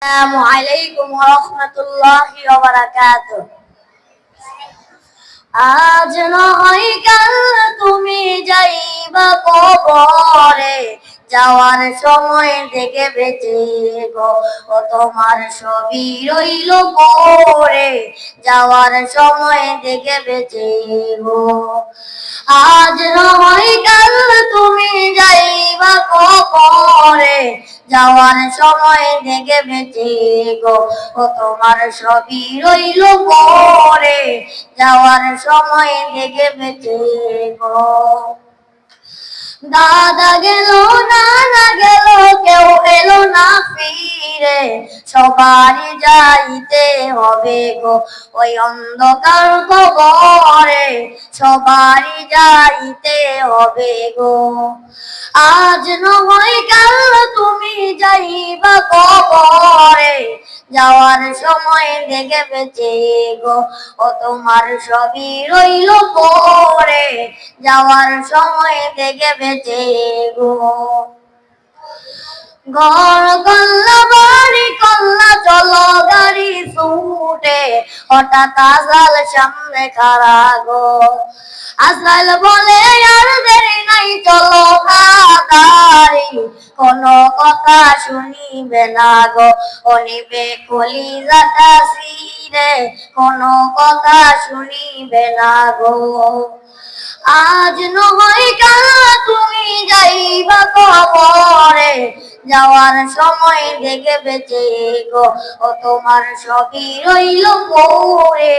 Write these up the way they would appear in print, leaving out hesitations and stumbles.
আসসালামু আলাইকুম ওয়া রাহমাতুল্লাহি ওয়া বারাকাতুহু। আজ নয় কাল তুমি যাইবা কবরে, যাওয়ার সময় থেকে বেঁচে গো ও তোমার সবই রইল পরে, যাওয়ার সময় থেকে বেঁচে গো। আজ নয় কাল তুমি যাইবা কবরে, যাওয়ার সময় থেকে বেঁচে গো ও তোমার সবই রইল পরে, যাওয়ার সময় থেকে বেঁচে গো। দাদা গেল, নানা গেল, কেউ এলো না ফিরে, সবারই যাইতে হবে গো ওই অন্ধকার কবরে, সবারই যাইতে হবে গো। আজ নয় কাল তুমি যাইবা কবরে, যাওয়ার সময় দেখে বেঁচে গো ও তোমার সবই রইল পরে, যাওয়ার সময় দেখে বেঁচে গো। ঘর কল্লা বাড়ি কল্লা চলো গাড়ি ছুটে, হঠাৎ আজাল সামনে খাড়া গো। আজরাইল বলে আর দেরি নাই চলো তাড়াতাড়ি, কোনো কথা শুনিবে না গো ও নিবে কলিজাটা ছিঁড়ে, কোনো কথা শুনিবে না গো। আজ নয় কাল তুমি যাইবা কবরে, যাওয়ার সময় দেখে বেঁচে গো ও তোমার সবই রইল পরে,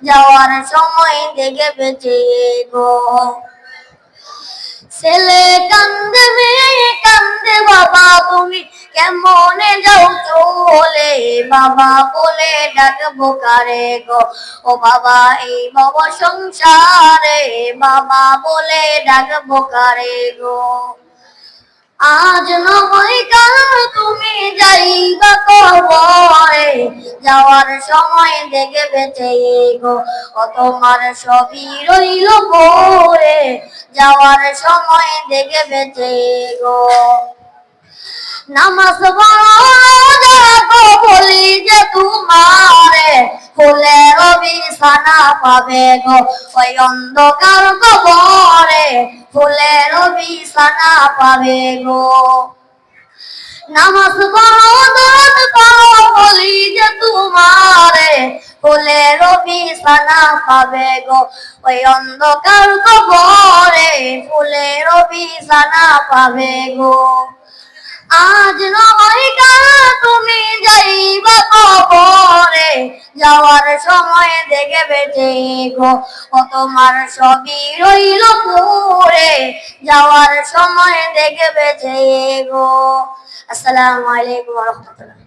যাওয়ার সময় দেখে বেঁচে গো। ছেলে কান্দে মেয়ে কান্দে, বাবা তুমি কেমনে যাও চলে, বাবা বলে ডাকবো কারে গো ও বাবা এই ভব সংসারে, বাবা বলে ডাকবো কারে গো। আজ নয় কাল তুমি যাইবা কবরে, যাওয়ার সময় দেখে বেঁচে গো ও তোমার সবই রইল পরে, যাওয়ার সময় দেখে বেঁচে গো। নামাজ পড়ো রোজা রাখো বলি যে তোমারে, ফুলের বিছানা পাবে গো ওই অন্ধকার কবরে, ফুলের বিছানা পাবে গো। নামাজ পড়ো দরদ পড়ো বলি যে তোমারে, ফুলের বিছানা পাবে গো ওই অন্ধকার কবরে, ফুলের বিছানা পাবে গো। আজ নয় কাল তুমি যাইবা কবরে, যাওয়ার সময় দেখে বেঁচে গো ও তোমার সবই রইল পরে, যাওয়ার সময় দেখে বেঁচে গো। আসসালামু আলাইকুম ওয়া রাহমাতুল্লাহ।